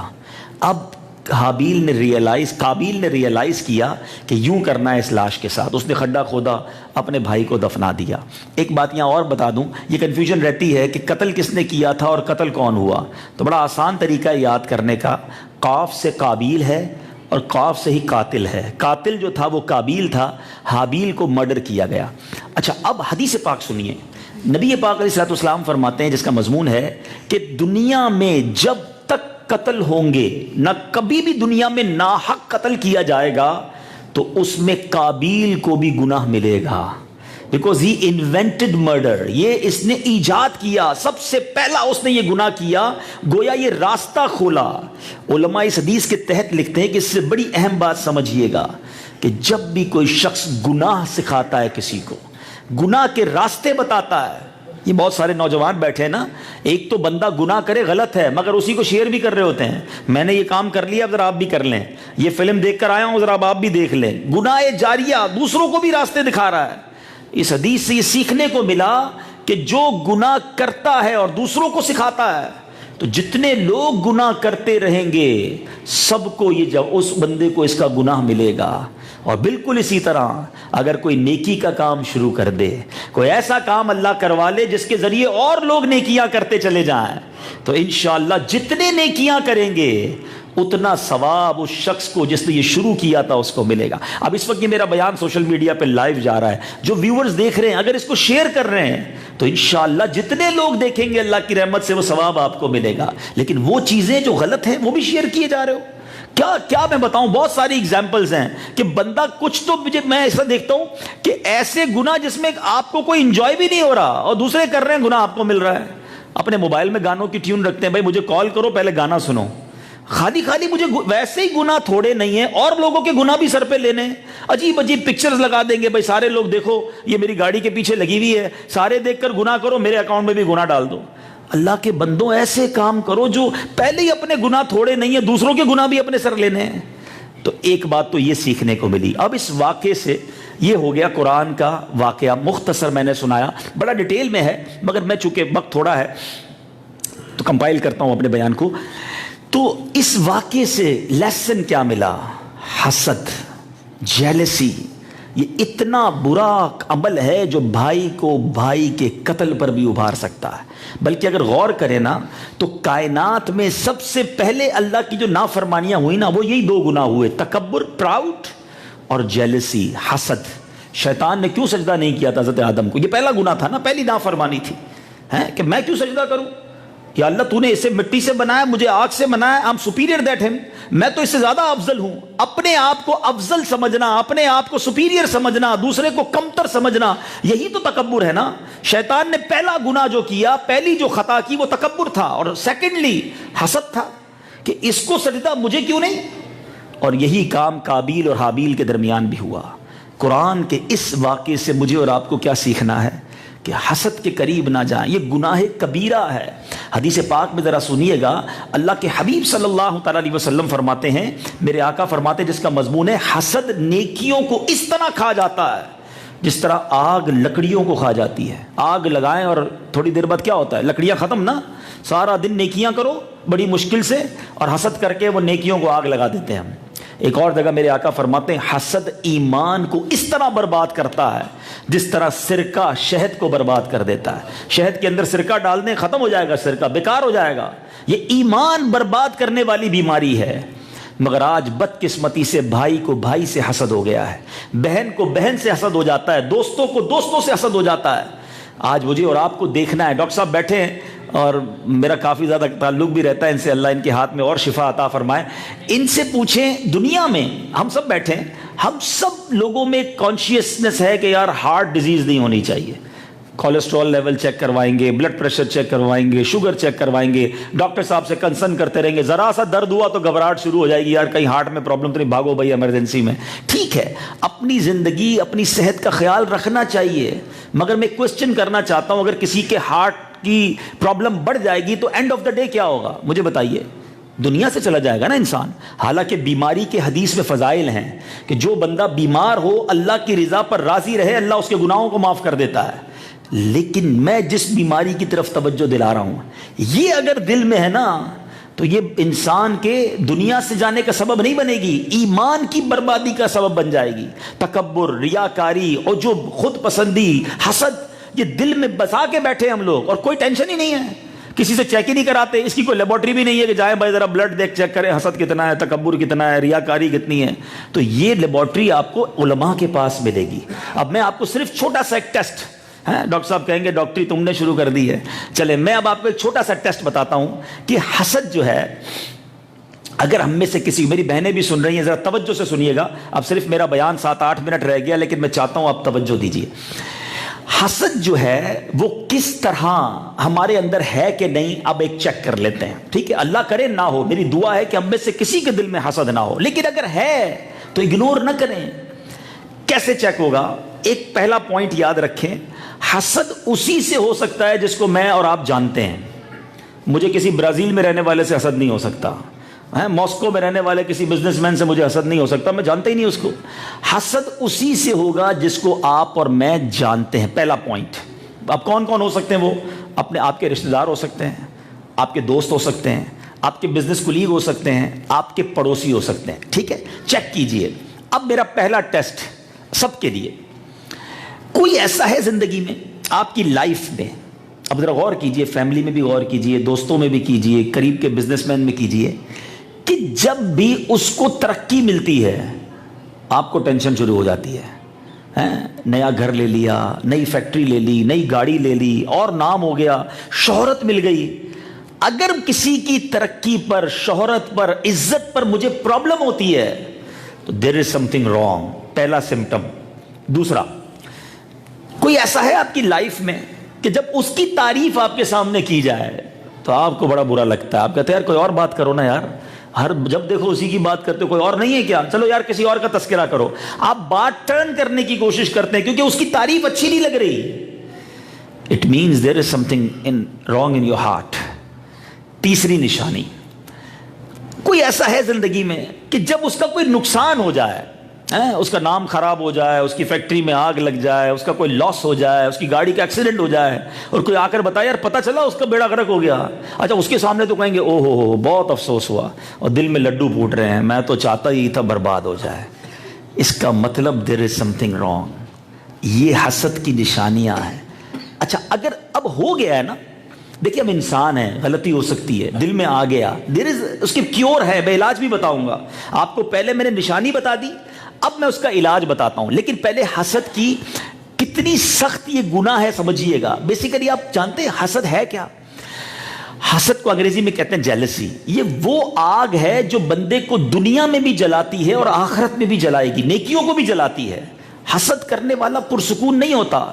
اب قابیل نے ریئلائز کیا کہ یوں کرنا ہے اس لاش کے ساتھ. اس نے کھڈا کھودا, اپنے بھائی کو دفنا دیا. ایک بات یہاں اور بتا دوں, یہ کنفیوژن رہتی ہے کہ قتل کس نے کیا تھا اور قتل کون ہوا. تو بڑا آسان طریقہ ہے یاد کرنے کا, قاف سے قابیل ہے اور قاف سے ہی قاتل ہے. قاتل جو تھا وہ قابیل تھا, حابیل کو مرڈر کیا گیا. اچھا, اب حدیث پاک سنیے. نبی پاک علیہ السلام فرماتے ہیں, جس کا مضمون ہے کہ دنیا میں جب تک قتل ہوں گے, نہ کبھی بھی دنیا میں ناحق قتل کیا جائے گا تو اس میں قابیل کو بھی گناہ ملے گا. بیکاز ہی انوینٹڈ مرڈر, یہ اس نے ایجاد کیا, سب سے پہلا اس نے یہ گناہ کیا, گویا یہ راستہ کھولا. علماء اس حدیث کے تحت لکھتے ہیں کہ اس سے بڑی اہم بات سمجھیے گا کہ جب بھی کوئی شخص گناہ سکھاتا ہے کسی کو, گناہ کے راستے بتاتا ہے. یہ بہت سارے نوجوان بیٹھے ہیں نا, ایک تو بندہ گناہ کرے غلط ہے مگر اسی کو شیئر بھی کر رہے ہوتے ہیں, میں نے یہ کام کر لیا اب ذرا آپ بھی کر لیں, یہ فلم دیکھ کر آیا ہوں ذرا اب آپ بھی دیکھ لیں. گناہ جاریہ, دوسروں کو بھی راستے دکھا رہا ہے. اس حدیث سے یہ سیکھنے کو ملا کہ جو گناہ کرتا ہے اور دوسروں کو سکھاتا ہے, تو جتنے لوگ گناہ کرتے رہیں گے سب کو یہ جب اس بندے کو اس کا گناہ ملے گا. اور بالکل اسی طرح اگر کوئی نیکی کا کام شروع کر دے, کوئی ایسا کام اللہ کروا لے جس کے ذریعے اور لوگ نیکیاں کرتے چلے جائیں, تو انشاءاللہ جتنے نیکیاں کریں گے اتنا ثواب اس شخص کو جس نے یہ شروع کیا تھا اس کو ملے گا. اب اس وقت یہ میرا بیان سوشل میڈیا پہ لائیو جا رہا ہے, جو ویورز دیکھ رہے ہیں اگر اس کو شیئر کر رہے ہیں تو انشاءاللہ جتنے لوگ دیکھیں گے اللہ کی رحمت سے وہ ثواب آپ کو ملے گا. لیکن وہ چیزیں جو غلط ہیں وہ بھی شیئر کیے جا رہے ہو. کیا میں بتاؤں, بہت ساری ایگزامپلز ہیں کہ بندہ کچھ تو میں ایسا دیکھتا ہوں کہ ایسے گناہ جس میں آپ کو کوئی انجوائے بھی نہیں ہو رہا اور دوسرے کر رہے ہیں, گناہ آپ کو مل رہا ہے. اپنے موبائل میں گانوں کی ٹیون رکھتے ہیں, بھائی مجھے کال کرو پہلے گانا سنو. خالی مجھے ویسے ہی گناہ تھوڑے نہیں ہیں اور لوگوں کے گناہ بھی سر پہ لینے ہیں. عجیب پکچرز لگا دیں گے, بھائی سارے لوگ دیکھو یہ میری گاڑی کے پیچھے لگی ہوئی ہے, سارے دیکھ کر گناہ کرو, میرے اکاؤنٹ میں بھی گناہ ڈال دو. اللہ کے بندوں ایسے کام کرو جو پہلے ہی اپنے گناہ تھوڑے نہیں ہیں, دوسروں کے گناہ بھی اپنے سر لینے ہیں. تو ایک بات تو یہ سیکھنے کو ملی. اب اس واقعے سے یہ ہو گیا قرآن کا واقعہ, مختصر میں نے سنایا, بڑا ڈیٹیل میں ہے مگر میں چونکہ وقت تھوڑا ہے تو کمپائل کرتا ہوں اپنے بیان کو. تو اس واقعے سے لیسن کیا ملا؟ حسد, جیلسی, یہ اتنا برا عمل ہے جو بھائی کو بھائی کے قتل پر بھی ابھار سکتا ہے. بلکہ اگر غور کریں نا تو کائنات میں سب سے پہلے اللہ کی جو نافرمانیاں ہوئی نا وہ یہی دو گناہ ہوئے, تکبر, پراؤڈ, اور جیلسی, حسد. شیطان نے کیوں سجدہ نہیں کیا تھا حضرت آدم کو؟ یہ پہلا گناہ تھا نا, پہلی نافرمانی تھی کہ میں کیوں سجدہ کروں؟ یا اللہ تو نے اسے مٹی سے بنایا, مجھے آگ سے بنایا, I'm superior that him, میں تو اس سے زیادہ افضل ہوں. اپنے آپ کو افضل سمجھنا, اپنے آپ کو سپیریئر سمجھنا, دوسرے کو کمتر سمجھنا, یہی تو تکبر ہے نا. شیطان نے پہلا گناہ جو کیا, پہلی جو خطا کی وہ تکبر تھا, اور سیکنڈلی حسد تھا کہ اس کو سجدہ مجھے کیوں نہیں. اور یہی کام قابیل اور حابیل کے درمیان بھی ہوا. قرآن کے اس واقعے سے مجھے اور آپ کو کیا سیکھنا ہے کہ حسد کے قریب نہ جائیں, یہ گناہ کبیرہ ہے. حدیث پاک میں ذرا سنیے گا, اللہ کے حبیب صلی اللہ تعالیٰ علیہ وسلم فرماتے ہیں, میرے آقا فرماتے ہیں جس کا مضمون ہے حسد نیکیوں کو اس طرح کھا جاتا ہے جس طرح آگ لکڑیوں کو کھا جاتی ہے. آگ لگائیں اور تھوڑی دیر بعد کیا ہوتا ہے, لکڑیاں ختم نا, سارا دن نیکیاں کرو بڑی مشکل سے, اور حسد کر کے وہ نیکیوں کو آگ لگا دیتے ہیں ہم. ایک اور جگہ میرے آقا فرماتے ہیں حسد ایمان کو اس طرح برباد کرتا ہے جس طرح سرکہ شہد کو برباد کر دیتا ہے. شہد کے اندر سرکہ ڈال دیں, ختم ہو جائے گا سرکہ, بیکار ہو جائے گا. یہ ایمان برباد کرنے والی بیماری ہے. مگر آج بدقسمتی سے بھائی کو بھائی سے حسد ہو گیا ہے, بہن کو بہن سے حسد ہو جاتا ہے, دوستوں کو دوستوں سے حسد ہو جاتا ہے. آج مجھے اور آپ کو دیکھنا ہے, ڈاکٹر صاحب بیٹھے ہیں اور میرا کافی زیادہ تعلق بھی رہتا ہے ان سے, اللہ ان کے ہاتھ میں اور شفا عطا فرمائے. ان سے پوچھیں, دنیا میں ہم سب بیٹھے ہیں, ہم سب لوگوں میں کانشیسنس ہے کہ یار ہارٹ ڈیزیز نہیں ہونی چاہیے. کولیسٹرول لیول چیک کروائیں گے, بلڈ پریشر چیک کروائیں گے, شوگر چیک کروائیں گے, ڈاکٹر صاحب سے کنسرن کرتے رہیں گے. ذرا سا درد ہوا تو گھبراہٹ شروع ہو جائے گی, یار کہیں ہارٹ میں پرابلم تو نہیں, بھاگو بھائی ایمرجنسی میں. ٹھیک ہے, اپنی زندگی اپنی صحت کا خیال رکھنا چاہیے, مگر میں کوشچن کرنا چاہتا ہوں, اگر کسی کے ہارٹ کی پرابلم بڑھ جائے گی تو اینڈ آف دا ڈے کیا ہوگا مجھے بتائیے؟ دنیا سے چلا جائے گا نا انسان. حالانکہ بیماری کے حدیث میں فضائل ہیں کہ جو بندہ بیمار ہو اللہ کی رضا پر راضی رہے, اللہ اس کے گناہوں کو معاف کر دیتا ہے. لیکن میں جس بیماری کی طرف توجہ دلا رہا ہوں, یہ اگر دل میں ہے نا تو یہ انسان کے دنیا سے جانے کا سبب نہیں بنے گی, ایمان کی بربادی کا سبب بن جائے گی. تکبر, ریاکاری, عجب, خود پسندی, حسد, یہ دل میں بسا کے بیٹھے ہم لوگ, اور کوئی ٹینشن ہی نہیں ہے, کسی سے چیک ہی نہیں کراتے. اس کی کوئی لیبورٹری بھی نہیں ہے کہ جائیں بھائی ذرا بلڈ دیکھ چیک کریں, حسد کتنا ہے, تکبر کتنا ہے, ریاکاری کتنی ہے. تو یہ لیبورٹری آپ کو علماء کے پاس ملے گی. اب میں آپ کو صرف چھوٹا سا ایک ٹیسٹ, ڈاکٹر صاحب کہیں گے ڈاکٹری تم نے شروع کر دی ہے, چلے میں اب آپ کو ایک چھوٹا سا ٹیسٹ بتاتا ہوں کہ حسد جو ہے, اگر ہم میں سے کسی, میری بہنیں بھی سن رہی ہیں ذرا توجہ سے سنیے گا. اب صرف میرا بیان 7-8 منٹ رہ گیا, لیکن میں چاہتا ہوں آپ توجہ دیجیے. حسد جو ہے وہ کس طرح ہمارے اندر ہے کہ نہیں, اب ایک چیک کر لیتے ہیں. ٹھیک ہے, اللہ کرے نہ ہو, میری دعا ہے کہ ہم میں سے کسی کے دل میں حسد نہ ہو, لیکن اگر ہے تو اگنور نہ کریں. کیسے چیک ہوگا؟ ایک پہلا پوائنٹ یاد رکھیں, حسد اسی سے ہو سکتا ہے جس کو میں اور آپ جانتے ہیں. مجھے کسی برازیل میں رہنے والے سے حسد نہیں ہو سکتا, ماسکو میں رہنے والے کسی بزنس مین سے مجھے حسد نہیں ہو سکتا, میں جانتا ہی نہیں اس کو. حسد اسی سے ہوگا جس کو آپ اور میں جانتے ہیں. پہلا پوائنٹ. اب کون کون ہو سکتے ہیں وہ؟ آپ کے رشتہ دار ہو سکتے ہیں, آپ کے دوست ہو سکتے ہیں, آپ کے بزنس کولیگ ہو سکتے ہیں, آپ کے پڑوسی ہو سکتے ہیں. ٹھیک ہے, چیک کیجئے. اب میرا پہلا ٹیسٹ سب کے لیے, کوئی ایسا ہے زندگی میں, آپ کی لائف میں, اب ذرا غور کیجئے, فیملی میں بھی غور کیجئے, دوستوں میں بھی کیجئے, قریب کے بزنس مین میں کیجئے, کہ جب بھی اس کو ترقی ملتی ہے آپ کو ٹینشن شروع ہو جاتی ہے. نیا گھر لے لیا, نئی فیکٹری لے لی, نئی گاڑی لے لی, اور نام ہو گیا, شہرت مل گئی. اگر کسی کی ترقی پر, شہرت پر, عزت پر مجھے پرابلم ہوتی ہے تو دیر از سم تھنگ رانگ. پہلا سمٹم. دوسرا, کوئی ایسا ہے آپ کی لائف میں کہ جب اس کی تعریف آپ کے سامنے کی جائے تو آپ کو بڑا برا لگتا ہے, آپ کہتے ہیں یار کوئی اور بات کرو نا یار, جب دیکھو اسی کی بات کرتے ہو, کوئی اور نہیں ہے کیا, چلو یار کسی اور کا تذکرہ کرو. آپ بات ٹرن کرنے کی کوشش کرتے ہیں کیونکہ اس کی تعریف اچھی نہیں لگ رہی. It means there is something wrong in your heart. تیسری نشانی, کوئی ایسا ہے زندگی میں کہ جب اس کا کوئی نقصان ہو جائے, اس کا نام خراب ہو جائے, اس کی فیکٹری میں آگ لگ جائے, اس کا کوئی لاس ہو جائے, اس کی گاڑی کا ایکسیڈنٹ ہو جائے, اور کوئی آ کر بتائے یار پتہ چلا اس کا بیڑا غرق ہو گیا, اچھا اس کے سامنے تو کہیں گے او ہو بہت افسوس ہوا, اور دل میں لڈو پھوٹ رہے ہیں, میں تو چاہتا ہی تھا برباد ہو جائے. اس کا مطلب دیر از سم تھنگ رانگ. یہ حسد کی نشانیاں ہیں. اچھا اگر اب ہو گیا ہے نا, دیکھیے ہم انسان ہیں, غلطی ہو سکتی ہے, دل میں آ گیا, دیر از, اس کی کیور ہے, میں علاج بھی بتاؤں گا آپ کو. پہلے میں نے نشانی بتا دی, اب میں اس کا علاج بتاتا ہوں. لیکن پہلے حسد کی کتنی سخت یہ گناہ ہے سمجھیے گا. بیسیکلی آپ جانتے ہیں حسد ہے کیا؟ حسد کو انگریزی میں کہتے ہیں جیلسی. یہ وہ آگ ہے جو بندے کو دنیا میں بھی جلاتی ہے اور آخرت میں بھی جلائے گی, نیکیوں کو بھی جلاتی ہے. حسد کرنے والا پرسکون نہیں ہوتا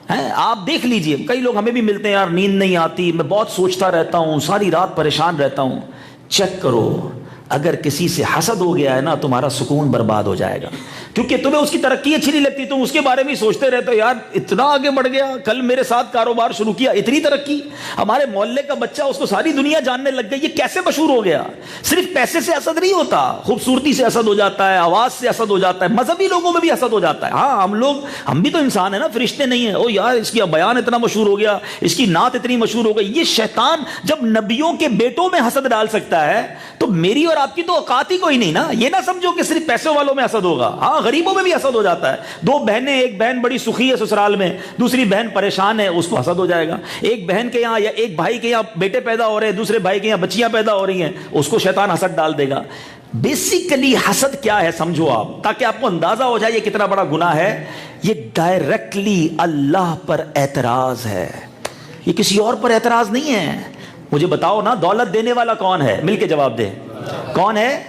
ہے. آپ دیکھ لیجئے, کئی لوگ ہمیں بھی ملتے ہیں, یار نیند نہیں آتی, میں بہت سوچتا رہتا ہوں, ساری رات پریشان رہتا ہوں. چیک کرو, اگر کسی سے حسد ہو گیا ہے نا, تمہارا سکون برباد ہو جائے گا. کیونکہ تمہیں اس کی ترقی اچھی نہیں لگتی, تم اس کے بارے میں سوچتے رہتے ہو, یار اتنا آگے بڑھ گیا, کل میرے ساتھ کاروبار شروع کیا, اتنی ترقی, ہمارے محلے کا بچہ, اس کو ساری دنیا جاننے لگ گئی, یہ کیسے مشہور ہو گیا. صرف پیسے سے حسد نہیں ہوتا, خوبصورتی سے حسد ہو جاتا ہے, آواز سے حسد ہو جاتا ہے, مذہبی لوگوں میں بھی حسد ہو جاتا ہے. ہاں ہم بھی تو انسان ہیں نا, فرشتے نہیں ہیں. او یار اس کی بیان اتنا مشہور ہو گیا, اس کی نعت اتنی مشہور ہو گئی. یہ شیطان جب نبیوں کے بیٹوں میں حسد ڈال سکتا ہے تو میری اور آپ کی تو اوقات ہی کوئی نہیں نا. یہ نہ سمجھو کہ صرف پیسوں والوں میں حسد ہوگا, ہاں غریبوں میں بھی حسد ہو جاتا ہے. دو بہنیں, ایک بہن بڑی سخی ہے سسرال میں, دوسری بہن پریشان ہے, اس کو حسد ہو جائے گا. ایک بہن کے یہاں یا ایک بھائی کے یہاں بیٹے پیدا ہو رہے ہیں, دوسرے بھائی کے یہاں بچیاں پیدا ہو رہی ہیں, اس کو شیطان حسد ڈال دے گا. بیسیکلی حسد کیا ہے سمجھو آپ, تاکہ آپ کو اندازہ ہو جائے یہ کتنا بڑا گناہ ہے. یہ ڈائریکٹلی اللہ پر اعتراض ہے, یہ کسی اور پر اعتراض نہیں ہے. مجھے بتاؤ نا, دولت دینے والا کون ہے؟ مل کے جواب دے. کون ہے؟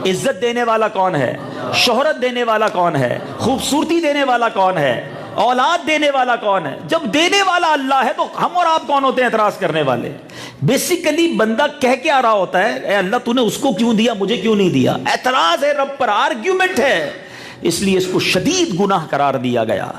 عزت دینے والا کون ہے؟ شہرت دینے والا کون ہے؟ خوبصورتی دینے والا کون ہے؟ اولاد دینے والا کون ہے؟ جب دینے والا اللہ ہے تو ہم اور آپ کون ہوتے ہیں اعتراض کرنے والے؟ بیسیکلی بندہ کہہ کے آ رہا ہوتا ہے, اے اللہ تو نے اس کو کیوں دیا, مجھے کیوں نہیں دیا. اعتراض ہے رب پر, آرگیومنٹ ہے, اس لیے اس کو شدید گناہ قرار دیا گیا.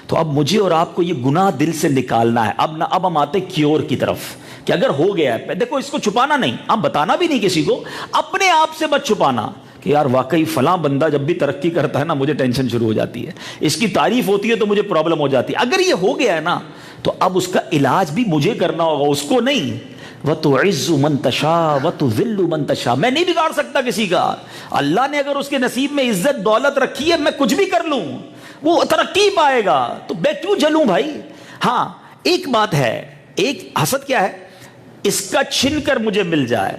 تو اب مجھے اور آپ کو یہ گناہ دل سے نکالنا ہے. اب ہم آتے کیور کی طرف, کہ اگر ہو گیا ہے, دیکھو اس کو چھپانا نہیں, آپ بتانا بھی نہیں کسی کو, اپنے آپ سے مت چھپانا کہ یار واقعی فلاں بندہ جب بھی ترقی کرتا ہے نا مجھے ٹینشن شروع ہو جاتی ہے, اس کی تعریف ہوتی ہے تو مجھے پرابلم ہو جاتی ہے. اگر یہ ہو گیا ہے نا تو اب اس کا علاج بھی مجھے کرنا ہوگا, اس کو نہیں. وَتُعِزُّ مَن تَشَاءُ وَتُذِلُّ مَن تَشَاءُ, میں نہیں بگاڑ سکتا کسی کا. اللہ نے اگر اس کے نصیب میں عزت دولت رکھی ہے, میں کچھ بھی کر لوں, وہ ترقی پائے گا, تو میں کیوں جلوں بھائی. ہاں ایک بات ہے, ایک حسد کیا ہے, اس کا چھن کر مجھے مل جائے,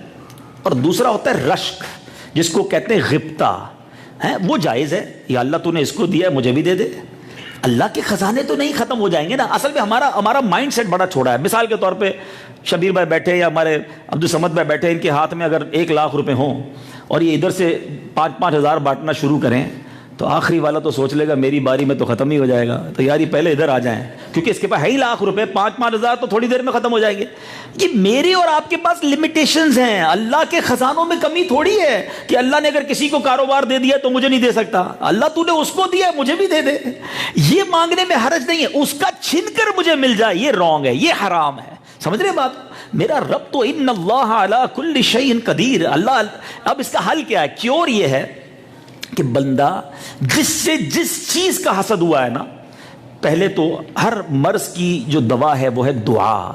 اور دوسرا ہوتا ہے رشک, جس کو کہتے ہیں غبطہ, ہے وہ جائز ہے. یا اللہ تو نے اس کو دیا ہے مجھے بھی دے دے. اللہ کے خزانے تو نہیں ختم ہو جائیں گے نا. اصل میں ہمارا مائنڈ سیٹ بڑا چھوڑا ہے. مثال کے طور پہ شبیر بھائی بیٹھے یا ہمارے عبدالصمد بھائی بیٹھے, ان کے ہاتھ میں اگر 1,00,000 روپے ہوں اور یہ ادھر سے 5,000 ہزار بانٹنا شروع کریں, تو آخری والا تو سوچ لے گا میری باری میں تو ختم ہی ہو جائے گا, تو یار یہ پہلے ادھر آ جائیں, کیونکہ اس کے پاس ہے ہی 1,00,000 روپے, 5,000 ہزار تو تھوڑی دیر میں ختم ہو جائیں گے. یہ میرے اور آپ کے پاس لمیٹیشنز ہیں, اللہ کے خزانوں میں کمی تھوڑی ہے کہ اللہ نے اگر کسی کو کاروبار دے دیا تو مجھے نہیں دے سکتا. اللہ تو نے اس کو دیا مجھے بھی دے دے, یہ مانگنے میں حرج نہیں ہے. اس کا چھن کر مجھے مل جائے یہ رانگ ہے, یہ حرام ہے. سمجھ رہے بات؟ میرا رب تو ان اللہ علی کل شیء قدیر. اللہ, اب اس کا حل کیا ہے؟ کیور یہ ہے کہ بندہ جس چیز کا حسد ہوا ہے نا, پہلے تو ہر مرض کی جو دوا ہے وہ ہے دعا.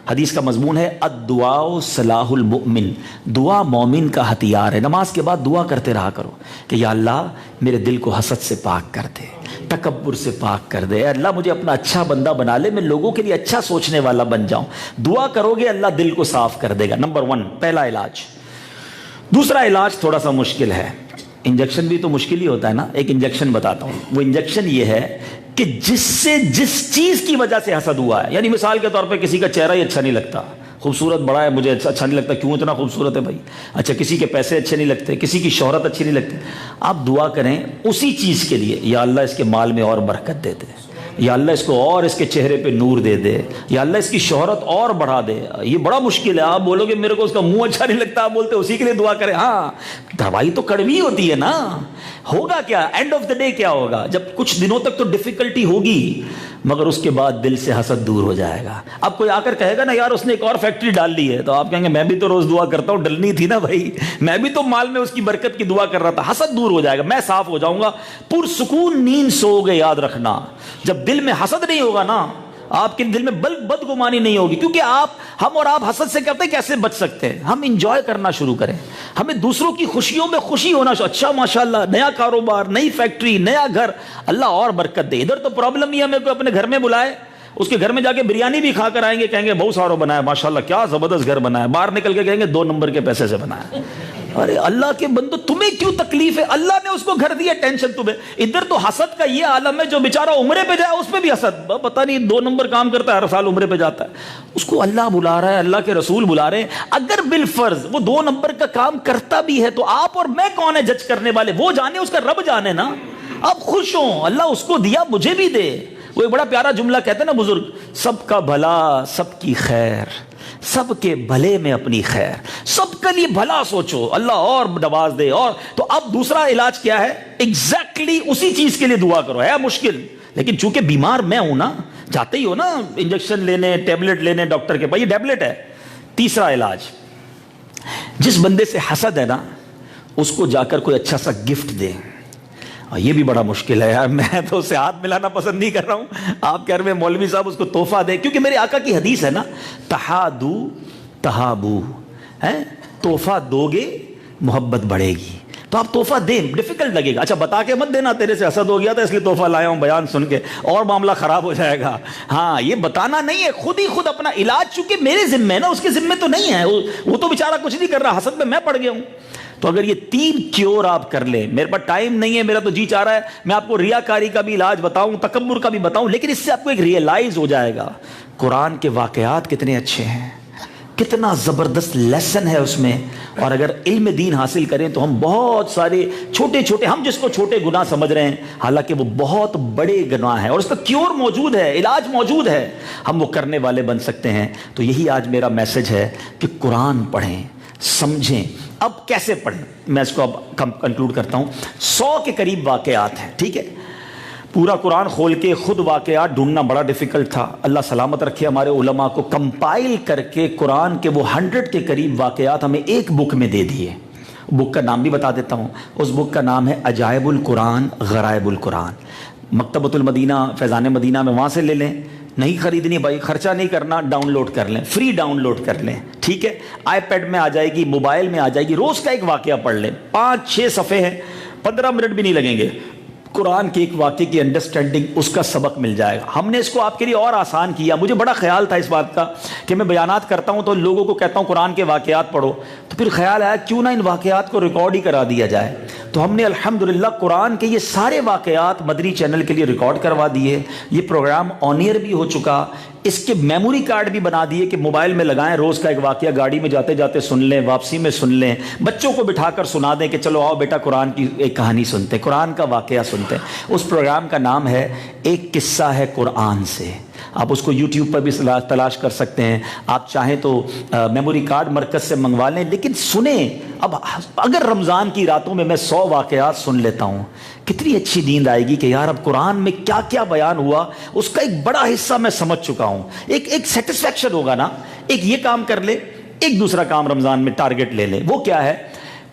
حدیث کا مضمون ہے الدعاء سلاح المؤمن, دعا مومن کا ہتھیار ہے. نماز کے بعد دعا کرتے رہا کرو کہ یا اللہ میرے دل کو حسد سے پاک کر دے, تکبر سے پاک کر دے, اے اللہ مجھے اپنا اچھا بندہ بنا لے, میں لوگوں کے لیے اچھا سوچنے والا بن جاؤں. دعا کرو گے اللہ دل کو صاف کر دے گا. نمبر 1 پہلا علاج. دوسرا علاج تھوڑا سا مشکل ہے, انجیکشن بھی تو مشکل ہی ہوتا ہے نا. ایک انجیکشن بتاتا ہوں. وہ انجیکشن یہ ہے کہ جس چیز کی وجہ سے حسد ہوا ہے, یعنی مثال کے طور پہ کسی کا چہرہ ہی اچھا نہیں لگتا, خوبصورت بڑا ہے, مجھے اچھا نہیں لگتا, کیوں اتنا خوبصورت ہے بھائی. اچھا کسی کے پیسے اچھے نہیں لگتے, کسی کی شہرت اچھی نہیں لگتی, آپ دعا کریں اسی چیز کے لیے, یا اللہ اس کے مال میں اور برکت دے دے, یا اللہ اس کو اور اس کے چہرے پہ نور دے دے, یا اللہ اس کی شہرت اور بڑھا دے. یہ بڑا مشکل ہے. آپ بولو گے میرے کو اس کا منہ اچھا نہیں لگتا, آپ بولتے اسی کے لیے دعا کریں. ہاں دوائی تو کڑوی ہوتی ہے نا. ہوگا کیا اینڈ آف دا ڈے, کیا ہوگا جب کچھ دنوں تک تو ڈیفیکلٹی ہوگی, مگر اس کے بعد دل سے حسد دور ہو جائے گا. اب کوئی آ کر کہے گا نا یار اس نے ایک اور فیکٹری ڈال لی ہے, تو آپ کہیں گے میں بھی تو روز دعا کرتا ہوں, ڈلنی تھی نا بھائی, میں بھی تو مال میں اس کی برکت کی دعا کر رہا تھا. حسد دور ہو جائے گا, میں صاف ہو جاؤں گا, پرسکون نیند سو گے. یاد رکھنا جب دل میں حسد نہیں ہوگا نا, آپ کے دل میں بدگمانی نہیں ہوگی، کیونکہ ہم اور آپ حسد سے کرتے ہیں کیسے بچ سکتے ہیں؟ ہم انجوائے کرنا شروع کریں، ہمیں دوسروں کی خوشیوں میں خوشی ہونا شروع. اچھا ماشاءاللہ نیا کاروبار، نئی فیکٹری، نیا گھر، اللہ اور برکت دے. ادھر تو پرابلم ہی ہمیں کوئی اپنے گھر میں بلائے، اس کے گھر میں جا کے بریانی بھی کھا کر آئیں گے، کہیں گے بہت سارا بنایا ماشاءاللہ، کیا زبردست گھر بنایا. باہر نکل کے کہیں گے 2 نمبر کے پیسے سے بنایا. ارے اللہ کے بندو تمہیں کیوں تکلیف ہے؟ اللہ نے اس کو گھر دیا، ٹینشن تمہیں. ادھر تو حسد کا یہ عالم ہے، جو بیچارہ عمرے پہ جائے اس پہ بھی حسد، پتہ نہیں 2 نمبر کام کرتا ہے، ہر سال عمرے پہ جاتا ہے. اس کو اللہ بلا رہا ہے، اللہ کے رسول بلا رہے ہیں. اگر بالفرض وہ 2 نمبر کا کام کرتا بھی ہے تو آپ اور میں کون ہے جج کرنے والے؟ وہ جانے، اس کا رب جانے نا. آپ خوش ہوں، اللہ اس کو دیا مجھے بھی دے. وہ ایک بڑا پیارا جملہ کہتے ہیں نا بزرگ، سب کا بھلا سب کی خیر، سب کے بھلے میں اپنی خیر. سب کے لیے بھلا سوچو، اللہ اور نواز دے. اور تو اب دوسرا علاج کیا ہے؟ ایگزیکٹلی اسی چیز کے لیے دعا کرو. ہے مشکل، لیکن چونکہ بیمار میں ہوں نا، جاتے ہی ہو نا انجیکشن لینے، ٹیبلٹ لینے ڈاکٹر کے پاس، یہ ٹیبلٹ ہے. تیسرا علاج، جس بندے سے حسد ہے نا، اس کو جا کر کوئی اچھا سا گفٹ دے. یہ بھی بڑا مشکل ہے یار، میں تو اسے ہاتھ ملانا پسند نہیں کر رہا ہوں. آپ کہہ رہے ہیں مولوی صاحب اس کو تحفہ دے، کیونکہ میرے آقا کی حدیث ہے نا، تحادو تحابو، تحفہ دو گے محبت بڑھے گی. تو آپ تحفہ دیں، ڈیفیکلٹ لگے گا. اچھا بتا کے مت دینا تیرے سے حسد ہو گیا تھا اس لیے تحفہ لایا ہوں بیان سن کے، اور معاملہ خراب ہو جائے گا. ہاں یہ بتانا نہیں ہے، خود ہی خود اپنا علاج، چونکہ میرے ذمہ ہے نا، اس کے ذمہ تو نہیں ہے. وہ تو بیچارہ کچھ نہیں کر رہا، حسد میں پڑ گیا ہوں. تو اگر یہ 3 کیور آپ کر لیں، میرے پاس ٹائم نہیں ہے، میرا تو جی چاہ رہا ہے میں آپ کو ریاکاری کا بھی علاج بتاؤں، تکبر کا بھی بتاؤں، لیکن اس سے آپ کو ایک ریئلائز ہو جائے گا قرآن کے واقعات کتنے اچھے ہیں، کتنا زبردست لیسن ہے اس میں. اور اگر علم دین حاصل کریں تو ہم بہت سارے چھوٹے چھوٹے، ہم جس کو چھوٹے گناہ سمجھ رہے ہیں، حالانکہ وہ بہت بڑے گناہ ہیں، اور اس کا کیور موجود ہے، علاج موجود ہے، ہم وہ کرنے والے بن سکتے ہیں. تو یہی آج میرا میسج ہے کہ قرآن پڑھیں، سمجھیں. اب کیسے پڑھیں، میں اس کو اب کنکلوڈ کرتا ہوں. 100 کے قریب واقعات ہیں، ٹھیک ہے. پورا قرآن کھول کے خود واقعات ڈھونڈنا بڑا ڈیفیکلٹ تھا. اللہ سلامت رکھے ہمارے علماء کو، کمپائل کر کے قرآن کے وہ 100 کے قریب واقعات ہمیں ایک بک میں دے دیے. بک کا نام بھی بتا دیتا ہوں، اس بک کا نام ہے عجائب القرآن غرائب القرآن. مکتبۃ المدینہ فیضان مدینہ میں، وہاں سے لے لیں. نہیں خریدنی بھائی، خرچہ نہیں کرنا، ڈاؤن لوڈ کر لیں، فری ڈاؤن لوڈ کر لیں، ٹھیک ہے. آئی پیڈ میں آ جائے گی، موبائل میں آ جائے گی. روز کا ایک واقعہ پڑھ لیں، 5-6 صفحے ہیں، 15 منٹ بھی نہیں لگیں گے. قرآن کے ایک واقعے کی انڈرسٹینڈنگ، اس کا سبق مل جائے گا. ہم نے اس کو آپ کے لیے اور آسان کیا. مجھے بڑا خیال تھا اس بات کا کہ میں بیانات کرتا ہوں تو لوگوں کو کہتا ہوں قرآن کے واقعات پڑھو، تو پھر خیال آیا کیوں نہ ان واقعات کو ریکارڈ ہی کرا دیا جائے. تو ہم نے الحمدللہ قرآن کے یہ سارے واقعات مدنی چینل کے لیے ریکارڈ کروا دیے. یہ پروگرام آن ایئر بھی ہو چکا. اس کے میموری کارڈ بھی بنا دیے کہ موبائل میں لگائیں، روز کا ایک واقعہ گاڑی میں جاتے جاتے سن لیں، واپسی میں سن لیں، بچوں کو بٹھا کر سنا دیں کہ چلو آؤ بیٹا قرآن کی ایک کہانی سنتے، قرآن کا واقعہ سنتے. اس پروگرام کا نام ہے ایک قصہ ہے قرآن سے. آپ اس کو یوٹیوب پر بھی تلاش کر سکتے ہیں. آپ چاہیں تو میموری کارڈ مرکز سے منگوا لیں، لیکن سنیں. اب اگر رمضان کی راتوں میں 100 واقعات سن لیتا ہوں، کتنی اچھی نیند آئے گی کہ یار اب قرآن میں کیا کیا بیان ہوا، اس کا ایک بڑا حصہ میں سمجھ چکا ہوں. ایک سیٹسفیکشن ہوگا نا. ایک یہ کام کر لے، ایک دوسرا کام رمضان میں ٹارگٹ لے لے. وہ کیا ہے؟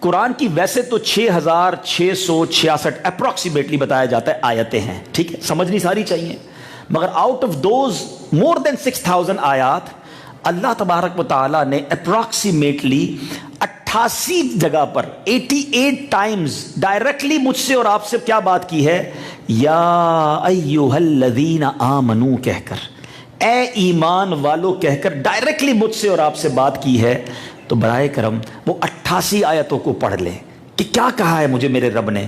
قرآن کی ویسے تو 6666 اپروکسیمیٹلی بتایا جاتا ہے آیتیں ہیں، ٹھیک ہے، سمجھنی ساری چاہیے. مگر آؤٹ آف دوز مور دین 6000 آیات، اللہ تبارک و تعالیٰ نے اپروکسیمیٹلی 88 جگہ پر 88 ٹائمز ڈائریکٹلی مجھ سے اور آپ سے کیا بات کی ہے؟ یا ایھا الذین آمنو کہہ کر، اے ایمان والو کہہ کر ڈائریکٹلی مجھ سے اور آپ سے بات کی ہے. تو برائے کرم وہ 88 آیتوں کو پڑھ لیں کہ کیا کہا ہے مجھے میرے رب نے.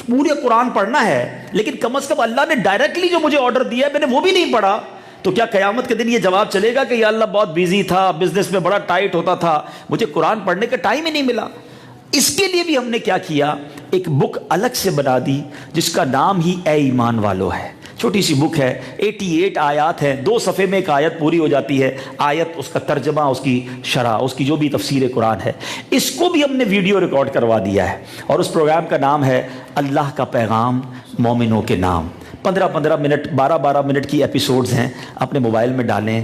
پورے قرآن پڑھنا ہے، لیکن کم از کم اللہ نے ڈائریکٹلی جو مجھے آرڈر دیا ہے میں نے وہ بھی نہیں پڑھا. تو کیا قیامت کے دن یہ جواب چلے گا کہ یا اللہ بہت بیزی تھا، بزنس میں بڑا ٹائٹ ہوتا تھا، مجھے قرآن پڑھنے کا ٹائم ہی نہیں ملا. اس کے لیے بھی ہم نے کیا کیا، ایک بک الگ سے بنا دی جس کا نام ہی اے ایمان والو ہے. چھوٹی سی بک ہے، 88 آیات ہیں، 2 صفحے میں ایک آیت پوری ہو جاتی ہے. آیت، اس کا ترجمہ، اس کی شرح، اس کی جو بھی تفسیر قرآن ہے، اس کو بھی ہم نے ویڈیو ریکارڈ کروا دیا ہے. اور اس پروگرام کا نام ہے اللہ کا پیغام مومنوں کے نام. 15-15 منٹ، 12-12 منٹ کی ایپیسوڈز ہیں. اپنے موبائل میں ڈالیں،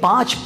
5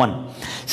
1।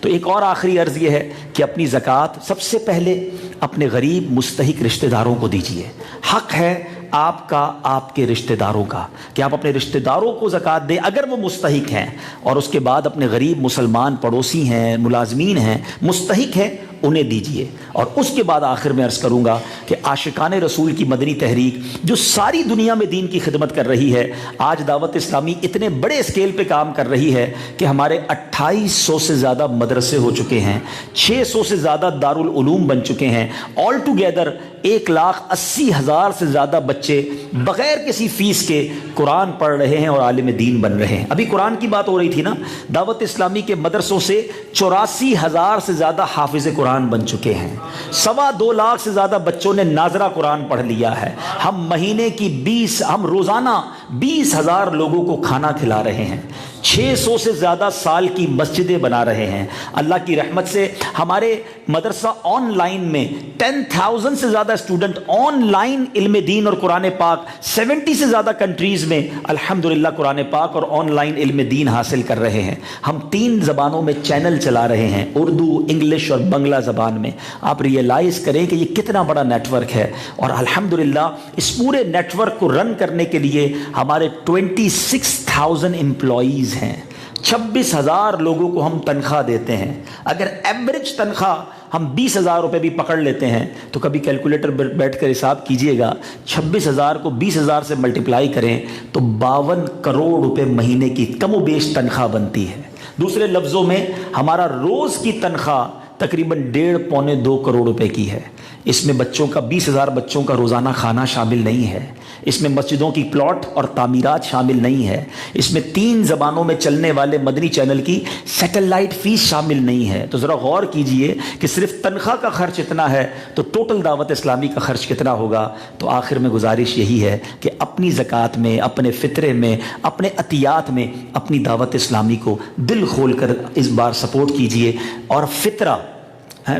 تو ایک اور آخری عرض یہ ہے کہ اپنی زکوٰۃ سب سے پہلے اپنے غریب مستحق رشتہ داروں کو دیجیے۔ حق ہے آپ کا، آپ کے رشتہ داروں کا، کہ آپ اپنے رشتہ داروں کو زکوٰۃ دیں اگر وہ مستحق ہیں، اور اس کے بعد اپنے غریب مسلمان پڑوسی ہیں، ملازمین ہیں، مستحق ہیں، انہیں دیجیے۔ اور اس کے بعد آخر میں عرض کروں گا کہ عاشقان رسول کی مدنی تحریک جو ساری دنیا میں دین کی خدمت کر رہی ہے، آج دعوت اسلامی اتنے بڑے اسکیل پہ کام کر رہی ہے کہ ہمارے 2800 سے زیادہ مدرسے ہو چکے ہیں، 600 سے زیادہ دارالعلوم بن چکے ہیں، آل ٹوگیدر 1,80,000 سے زیادہ بچے بغیر کسی فیس کے قرآن پڑھ رہے ہیں اور عالم دین بن رہے ہیں۔ ابھی قرآن کی بات ہو رہی تھی نا، دعوت اسلامی کے مدرسوں سے 84,000 سے زیادہ حافظ قرآن بن چکے ہیں، 2.25 لاکھ سے زیادہ بچوں نے ناظرہ قرآن پڑھ لیا ہے۔ ہم روزانہ 20,000 لوگوں کو کھانا کھلا رہے ہیں، 600 سے زیادہ سال کی مسجدیں بنا رہے ہیں۔ اللہ کی رحمت سے ہمارے مدرسہ آن لائن میں 10,000 سے زیادہ اسٹوڈنٹ آن لائن علم دین اور قرآن پاک 70 سے زیادہ کنٹریز میں الحمدللہ قرآن پاک اور آن لائن علم دین حاصل کر رہے ہیں۔ ہم 3 زبانوں میں چینل چلا رہے ہیں، اردو، انگلش اور بنگلہ زبان میں۔ آپ ریئلائز کریں کہ یہ کتنا بڑا نیٹ ورک ہے، اور الحمدللہ اس پورے نیٹ ورک کو رن کرنے کے لیے ہمارے 26,000 امپلائیز ہیں، 26,000 لوگوں کو ہم تنخواہ دیتے ہیں۔ اگر ایوریج تنخواہ ہم 20,000 روپے بھی پکڑ لیتے ہیں تو کبھی کیلکولیٹر بیٹھ کر حساب کیجئے گا، 26,000 کو 20,000 سے ملٹیپلائی کریں تو 52 کروڑ روپے مہینے کی کم و بیش تنخواہ بنتی ہے۔ دوسرے لفظوں میں ہمارا روز کی تنخواہ تقریباً 1.5-2 کروڑ روپے کی ہے۔ اس میں بچوں کا 20,000 بچوں کا روزانہ کھانا شامل نہیں ہے، اس میں مسجدوں کی پلاٹ اور تعمیرات شامل نہیں ہے، اس میں 3 زبانوں میں چلنے والے مدنی چینل کی سیٹلائٹ فیس شامل نہیں ہے۔ تو ذرا غور کیجئے کہ صرف تنخواہ کا خرچ اتنا ہے تو ٹوٹل دعوت اسلامی کا خرچ کتنا ہوگا۔ تو آخر میں گزارش یہی ہے کہ اپنی زکوٰۃ میں، اپنے فطرے میں، اپنے عطیات میں اپنی دعوت اسلامی کو دل کھول کر اس بار سپورٹ کیجئے۔ اور فطرہ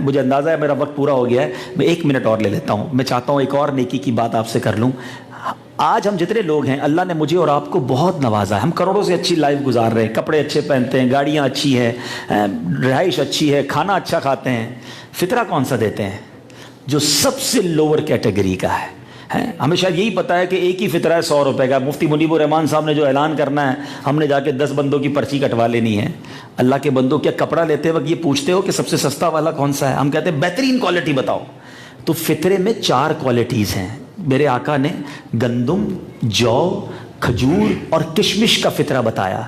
مجھے اندازہ ہے میرا وقت پورا ہو گیا ہے، میں 1 منٹ اور لے لیتا ہوں۔ میں چاہتا ہوں ایک اور نیکی کی بات آپ سے کر لوں۔ آج ہم جتنے لوگ ہیں، اللہ نے مجھے اور آپ کو بہت نوازا ہے، ہم کروڑوں سے اچھی لائف گزار رہے ہیں، کپڑے اچھے پہنتے ہیں، گاڑیاں اچھی ہیں، رہائش اچھی ہے، کھانا اچھا کھاتے ہیں۔ فطرہ کون سا دیتے ہیں؟ جو سب سے لوور کیٹیگری کا ہے۔ ہمیں شاید یہی پتا ہے کہ ایک ہی فطرہ ہے 100 روپے کا، مفتی منیب الرحمان صاحب نے جو اعلان کرنا ہے ہم نے جا کے 10 بندوں کی پرچی کٹوا لینی ہے۔ اللہ کے بندوں، کیا کپڑا لیتے وقت یہ پوچھتے ہو کہ سب سے سستا والا کون سا ہے؟ ہم کہتے ہیں بہترین کوالٹی بتاؤ۔ تو فطرے میں 4 کوالٹیز ہیں۔ میرے آقا نے گندم، جو، کھجور اور کشمش کا فطرہ بتایا۔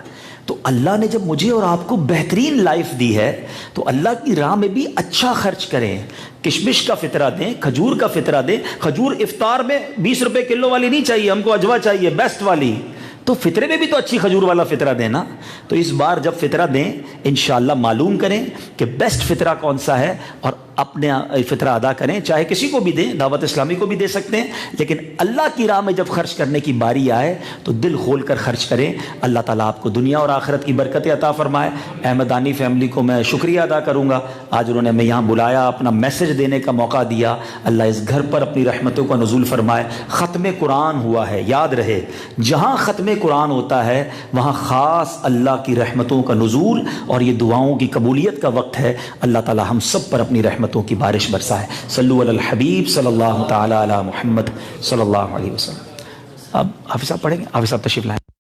تو اللہ نے جب مجھے اور آپ کو بہترین لائف دی ہے تو اللہ کی راہ میں بھی اچھا خرچ کریں۔ کشمش کا فطرہ دیں، کھجور کا فطرہ دیں۔ کھجور افطار میں 20 روپے کلو والی نہیں چاہیے، ہم کو اجوا چاہیے، بیسٹ والی۔ تو فطرے میں بھی تو اچھی کھجور والا فطرہ دیں نا۔ تو اس بار جب فطرہ دیں انشاءاللہ معلوم کریں کہ بیسٹ فطرہ کون سا ہے اور اپنے فطرہ ادا کریں، چاہے کسی کو بھی دیں، دعوت اسلامی کو بھی دے سکتے ہیں، لیکن اللہ کی راہ میں جب خرچ کرنے کی باری آئے تو دل کھول کر خرچ کریں۔ اللہ تعالیٰ آپ کو دنیا اور آخرت کی برکتیں عطا فرمائے۔ احمدانی فیملی کو میں شکریہ ادا کروں گا، آج انہوں نے ہمیں یہاں بلایا، اپنا میسج دینے کا موقع دیا۔ اللہ اس گھر پر اپنی رحمتوں کا نزول فرمائے۔ ختم قرآن ہوا ہے، یاد رہے جہاں ختم قرآن ہوتا ہے وہاں خاص اللہ کی رحمتوں کا نزول اور یہ دعاؤں کی قبولیت کا وقت ہے۔ اللہ تعالیٰ ہم سب پر اپنی رحمتوں کی بارش برسائے۔ صلو علی الحبیب صلی اللہ تعالی علی محمد صلی اللہ علیہ وسلم۔ اب حافظ صاحب پڑھیں گے، حافظ صاحب تشریف لائیں۔